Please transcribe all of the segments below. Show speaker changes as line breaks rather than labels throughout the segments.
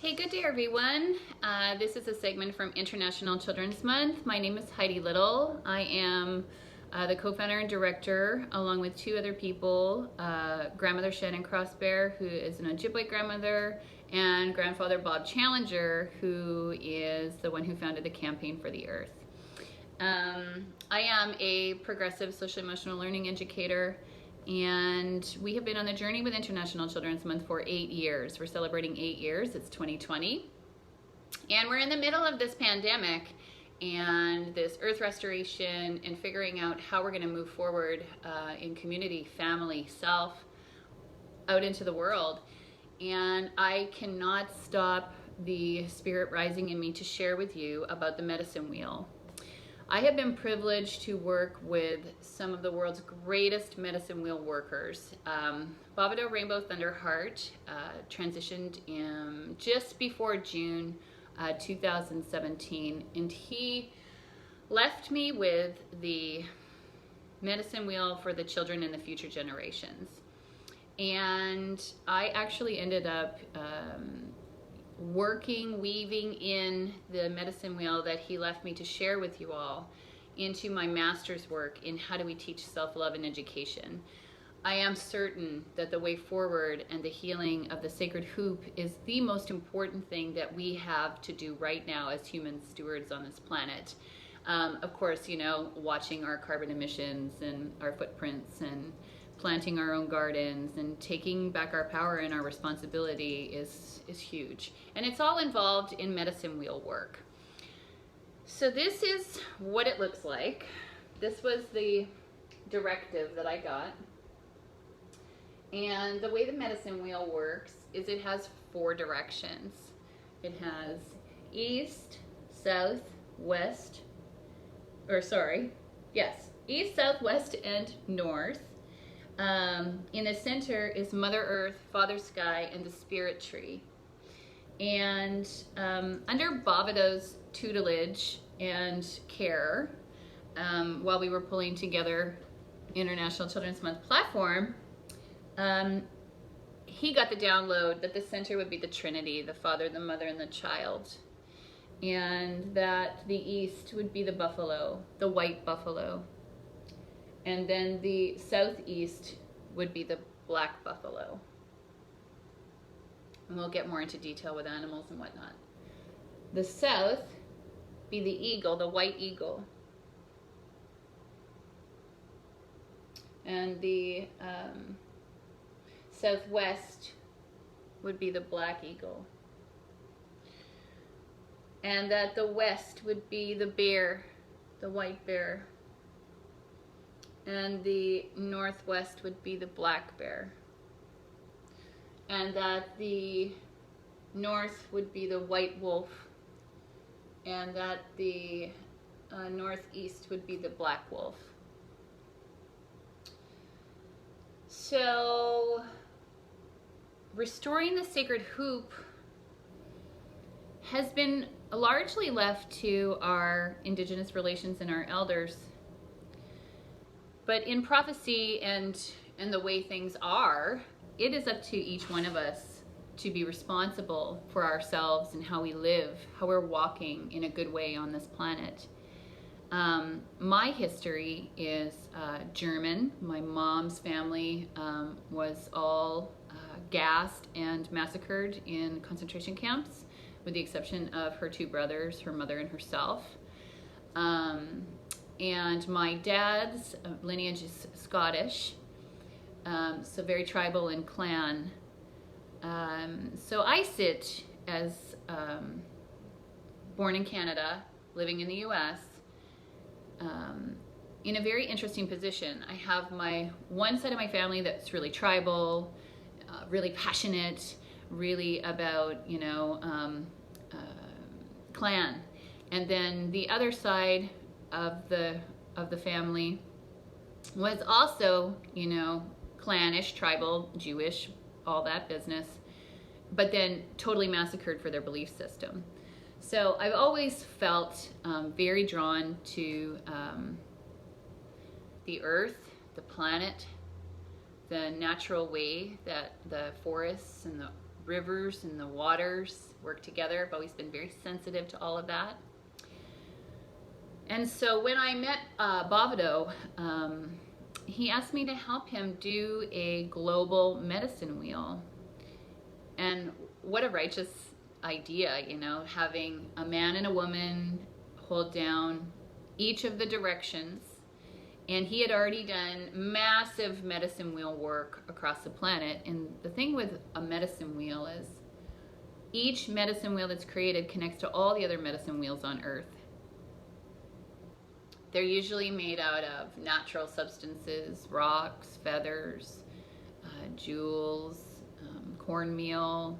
Hey, good day everyone. This is a segment from International Children's Month. My name is Heidi Little. I am the co-founder and director, along with two other people, grandmother Shannon Crossbear, who is an Ojibwe grandmother, and grandfather Bob Challenger, who is the one who founded the Campaign for the Earth. I am a progressive social emotional learning educator, and we have been on the journey with International Children's Month for 8 years. We're celebrating 8 years. It's 2020. And we're in the middle of this pandemic and this earth restoration and figuring out how we're going to move forward in community, family, self, out into the world. And I cannot stop the spirit rising in me to share with you about the medicine wheel. I have been privileged to work with some of the world's greatest medicine wheel workers. Bavado Rainbow Thunder Heart transitioned in just before June 2017, and he left me with the medicine wheel for the children and the future generations. And I actually ended up weaving in the medicine wheel that he left me to share with you all into my master's work in how do we teach self-love in education. I am certain that the way forward and the healing of the sacred hoop is the most important thing that we have to do right now as human stewards on this planet. Of course, you know, watching our carbon emissions and our footprints and planting our own gardens and taking back our power and our responsibility is huge. And it's all involved in medicine wheel work. So this is what it looks like. This was the directive that I got. And the way the medicine wheel works is it has 4 directions. It has east, south, west, east, south, west, and north. In the center is Mother Earth, Father Sky, and the Spirit Tree. And under Bavado's tutelage and care, while we were pulling together International Children's Month platform, he got the download that the center would be the Trinity, the Father, the Mother, and the Child. And that the east would be the buffalo, the white buffalo. And then the southeast would be the black buffalo. And we'll get more into detail with animals and whatnot. The south be the eagle, the white eagle. And the southwest would be the black eagle. And that the west would be the bear, the white bear. And the northwest would be the black bear. And that the north would be the white wolf, and that the northeast would be the black wolf. So restoring the sacred hoop has been largely left to our Indigenous relations and our elders. But in prophecy and the way things are, it is up to each one of us to be responsible for ourselves and how we live, how we're walking in a good way on this planet. My history is German. My mom's family was all gassed and massacred in concentration camps, with the exception of her 2 brothers, her mother and herself. And my dad's lineage is Scottish, so very tribal and clan. So I sit as born in Canada, living in the US, in a very interesting position. I have my one side of my family that's really tribal, really passionate, really about, you know, clan. And then the other side of the family was also, you know, clannish, tribal, Jewish, all that business, but then totally massacred for their belief system. So I've always felt very drawn to the earth, the planet, the natural way that the forests and the rivers and the waters work together. I've always been very sensitive to all of that. And so when I met Bavado, he asked me to help him do a global medicine wheel. And what a righteous idea, you know, having a man and a woman hold down each of the directions. And he had already done massive medicine wheel work across the planet. And the thing with a medicine wheel is each medicine wheel that's created connects to all the other medicine wheels on Earth. They're usually made out of natural substances, rocks, feathers, jewels, cornmeal,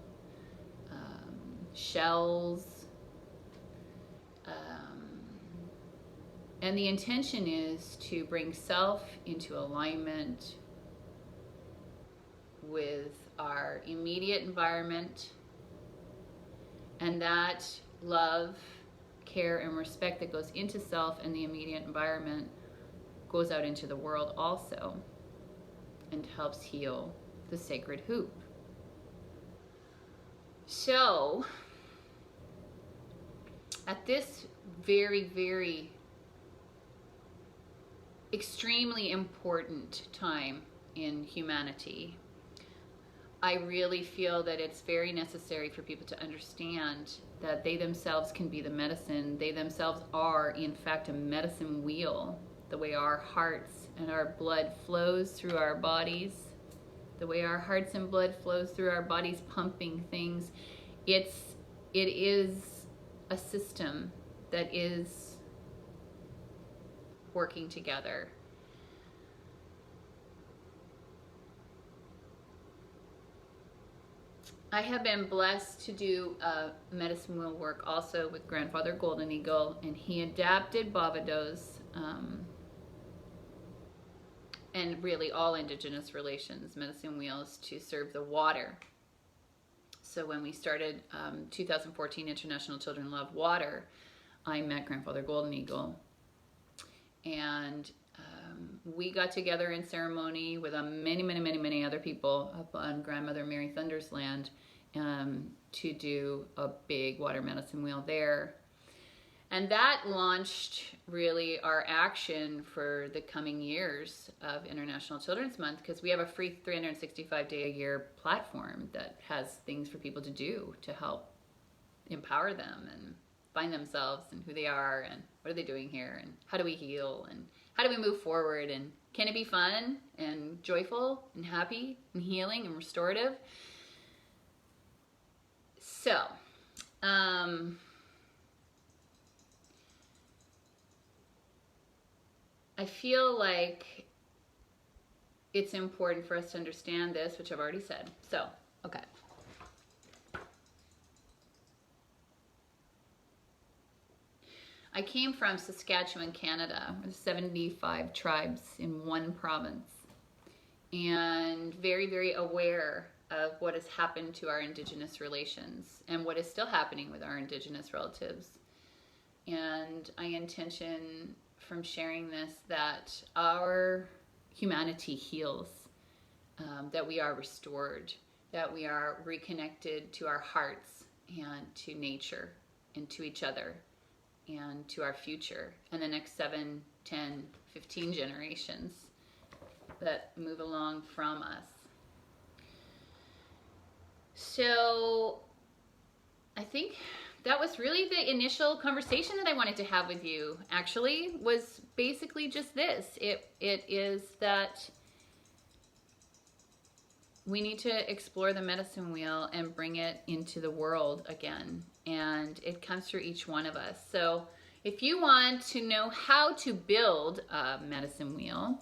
shells. And the intention is to bring self into alignment with our immediate environment, and that love, care, and respect that goes into self and the immediate environment goes out into the world also and helps heal the sacred hoop. So at this very, very extremely important time in humanity, I really feel that it's very necessary for people to understand that they themselves can be the medicine. They themselves are, in fact, a medicine wheel. The way our hearts and our blood flows through our bodies, the way our hearts and blood flows through our bodies, pumping things. It is a system that is working together. I have been blessed to do medicine wheel work also with Grandfather Golden Eagle, and he adapted Bavado's and really all Indigenous relations medicine wheels to serve the water. So when we started 2014 International Children Love Water, I met Grandfather Golden Eagle, and we got together in ceremony with many other people up on Grandmother Mary Thunder's land to do a big water medicine wheel there. And that launched really our action for the coming years of International Children's Month, because we have a free 365-day-a-year platform that has things for people to do to help empower them and find themselves and who they are and what are they doing here and how do we heal and how do we move forward, and can it be fun and joyful and happy and healing and restorative? So, I feel like it's important for us to understand this, which I've already said. So, okay. I came from Saskatchewan, Canada, with 75 tribes in one province, and very, very aware of what has happened to our Indigenous relations and what is still happening with our Indigenous relatives. And I intention from sharing this that our humanity heals, that we are restored, that we are reconnected to our hearts and to nature and to each other and to our future and the next 7, 10, 15 generations that move along from us. So I think that was really the initial conversation that I wanted to have with you, actually, was basically just this. It is that we need to explore the medicine wheel and bring it into the world again. And it comes through each one of us. So if you want to know how to build a medicine wheel,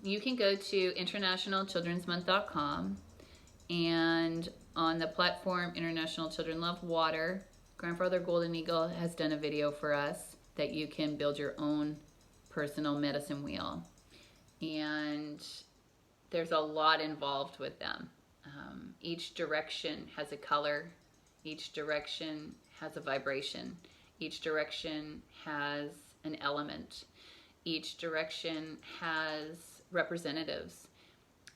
you can go to internationalchildrensmonth.com, and on the platform International Children Love Water, Grandfather Golden Eagle has done a video for us that you can build your own personal medicine wheel. And there's a lot involved with them. Each direction has a color. Each direction has a vibration. Each direction has an element. Each direction has representatives.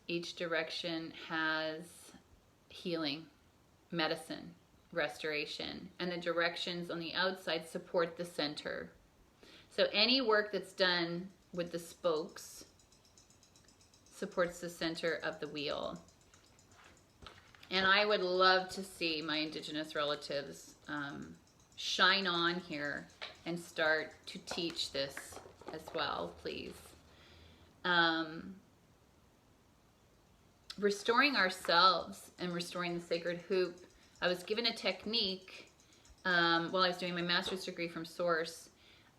Each direction has healing, medicine, restoration, and the directions on the outside support the center. So any work that's done with the spokes supports the center of the wheel. And I would love to see my Indigenous relatives shine on here and start to teach this as well, please. Restoring ourselves and restoring the sacred hoop. I was given a technique while I was doing my master's degree from Source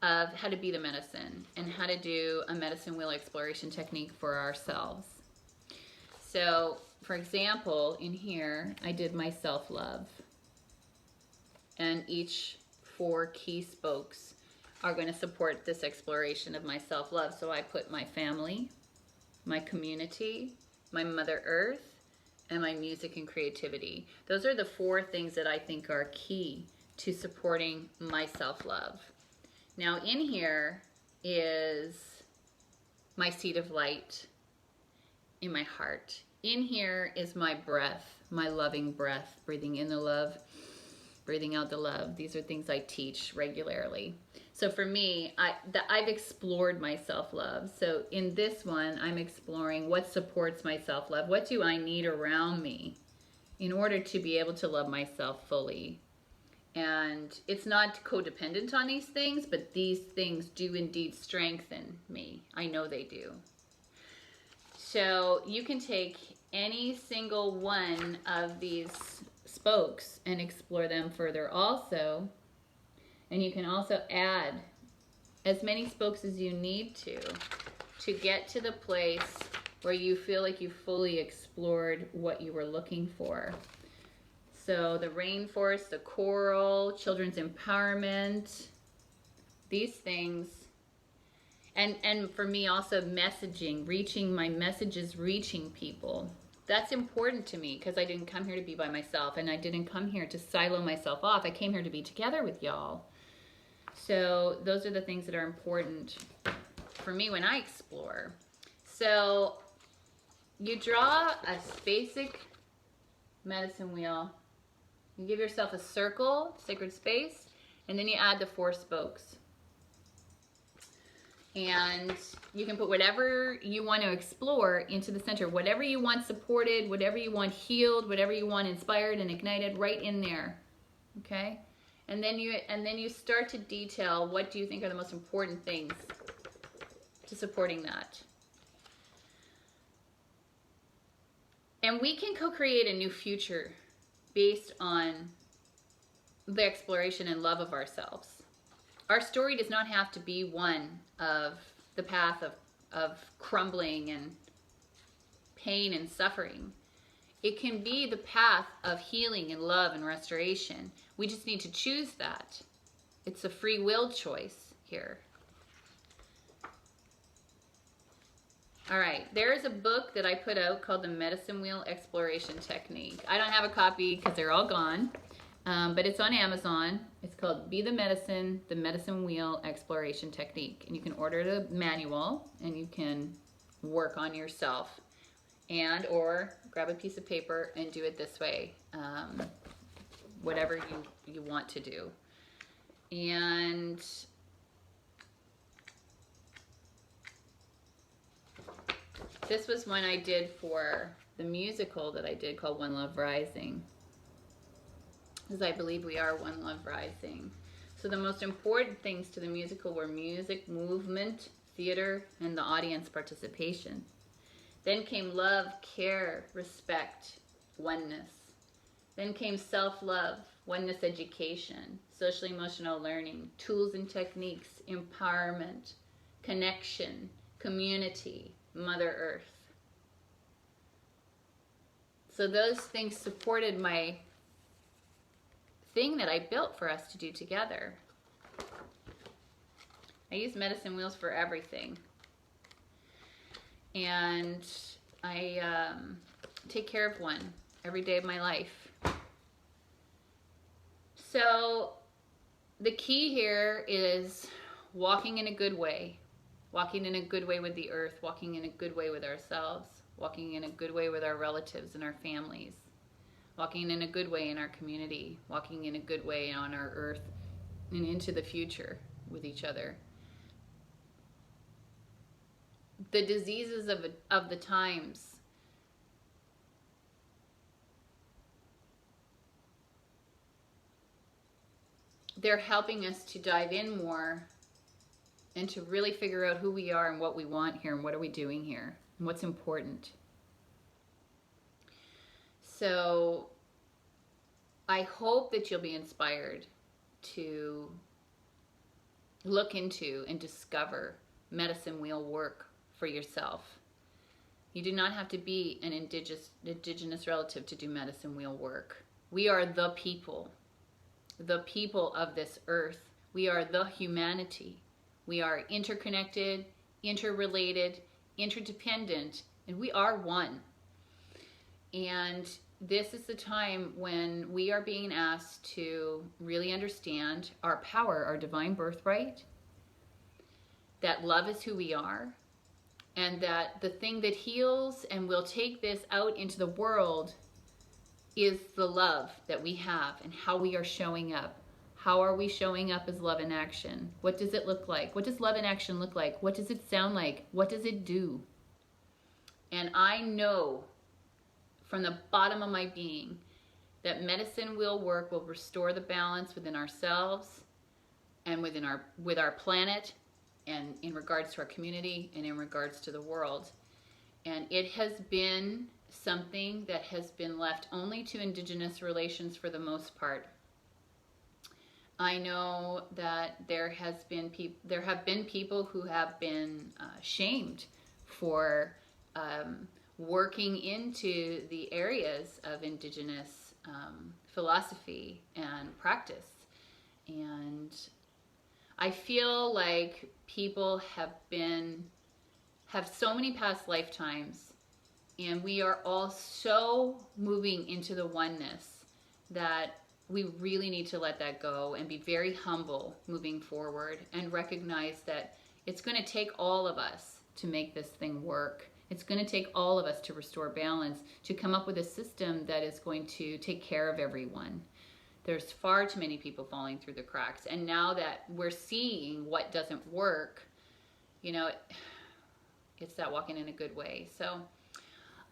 of how to be the medicine and how to do a medicine wheel exploration technique for ourselves. So, for example, in here, I did my self-love. And each 4 key spokes are going to support this exploration of my self-love. So I put my family, my community, my Mother Earth, and my music and creativity. Those are the 4 things that I think are key to supporting my self-love. Now in here is my seed of light in my heart. In here is my breath, my loving breath, breathing in the love, breathing out the love. These are things I teach regularly. So for me, I've explored my self-love. So in this one, I'm exploring what supports my self-love. What do I need around me in order to be able to love myself fully? And it's not codependent on these things, but these things do indeed strengthen me. I know they do. So you can take any single one of these spokes and explore them further also. And you can also add as many spokes as you need to get to the place where you feel like you fully explored what you were looking for. So the rainforest, the coral, children's empowerment, these things. And for me also messaging, reaching my messages, reaching people. That's important to me because I didn't come here to be by myself and I didn't come here to silo myself off. I came here to be together with y'all. So those are the things that are important for me when I explore. So you draw a basic medicine wheel. You give yourself a circle, sacred space, and then you add the 4 spokes. And you can put whatever you want to explore into the center. Whatever you want supported, whatever you want healed, whatever you want inspired and ignited, right in there. Okay? And then you start to detail what do you think are the most important things to supporting that. And we can co-create a new future based on the exploration and love of ourselves. Our story does not have to be one of the path of crumbling and pain and suffering. It can be the path of healing and love and restoration. We just need to choose that. It's a free will choice here. All right, there is a book that I put out called the Medicine Wheel Exploration Technique. I don't have a copy because they're all gone, but it's on Amazon. It's called Be the Medicine Wheel Exploration Technique. And you can order the manual and you can work on yourself and or grab a piece of paper and do it this way, whatever you want to do. And this was one I did for the musical that I did called One Love Rising, because I believe we are One Love Rising. So the most important things to the musical were music, movement, theater, and the audience participation. Then came love, care, respect, oneness. Then came self-love, oneness education, social emotional learning, tools and techniques, empowerment, connection, community, Mother Earth. So those things supported my thing that I built for us to do together. I use medicine wheels for everything. And I take care of one every day of my life. So the key here is walking in a good way. Walking in a good way with the earth, walking in a good way with ourselves, walking in a good way with our relatives and our families, walking in a good way in our community, walking in a good way on our earth and into the future with each other. The diseases of the times, they're helping us to dive in more and to really figure out who we are and what we want here and what are we doing here and what's important. So I hope that you'll be inspired to look into and discover medicine wheel work for yourself. You do not have to be an indigenous relative to do medicine wheel work. We are the people of this earth. We are the humanity. We are interconnected, interrelated, interdependent, and we are one. And this is the time when we are being asked to really understand our power, our divine birthright, that love is who we are, and that the thing that heals and will take this out into the world is the love that we have and how we are showing up. How are we showing up as love in action? What does it look like? What does love in action look like? What does it sound like? What does it do? And I know from the bottom of my being that medicine will work, will restore the balance within ourselves and with our planet, and in regards to our community and in regards to the world. And it has been something that has been left only to indigenous relations for the most part. I know that there have been people who have been shamed for working into the areas of indigenous philosophy and practice. And I feel like people have so many past lifetimes, and we are all so moving into the oneness that we really need to let that go and be very humble moving forward and recognize that it's going to take all of us to make this thing work. It's going to take all of us to restore balance, to come up with a system that is going to take care of everyone. There's far too many people falling through the cracks. And now that we're seeing what doesn't work, it's that walking in a good way. So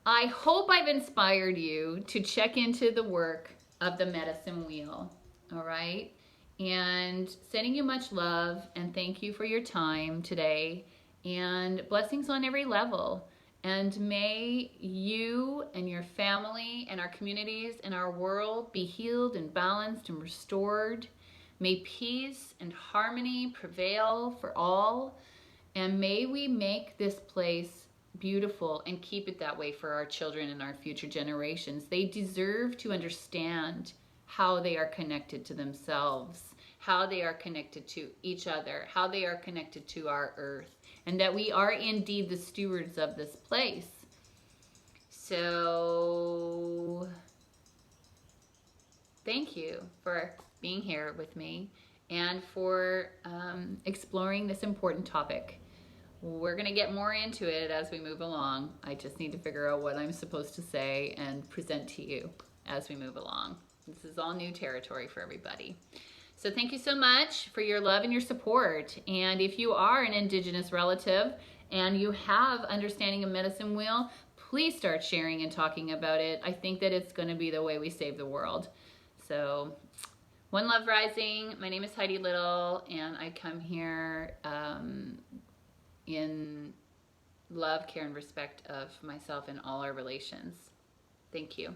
I hope I've inspired you to check into the work of the medicine wheel. All right. And sending you much love and thank you for your time today, and blessings on every level. And may you and your family and our communities and our world be healed and balanced and restored. May peace and harmony prevail for all. And may we make this place beautiful and keep it that way for our children and our future generations. They deserve to understand how they are connected to themselves, how they are connected to each other, how they are connected to our earth, and that we are indeed the stewards of this place. So thank you for being here with me and for exploring this important topic. We're going to get more into it as we move along. I just need to figure out what I'm supposed to say and present to you as we move along. This is all new territory for everybody. So thank you so much for your love and your support. And if you are an indigenous relative and you have understanding of medicine wheel, please start sharing and talking about it. I think that it's going to be the way we save the world. So One Love Rising. My name is Heidi Little, and I come here in love, care, and respect of myself and all our relations. Thank you.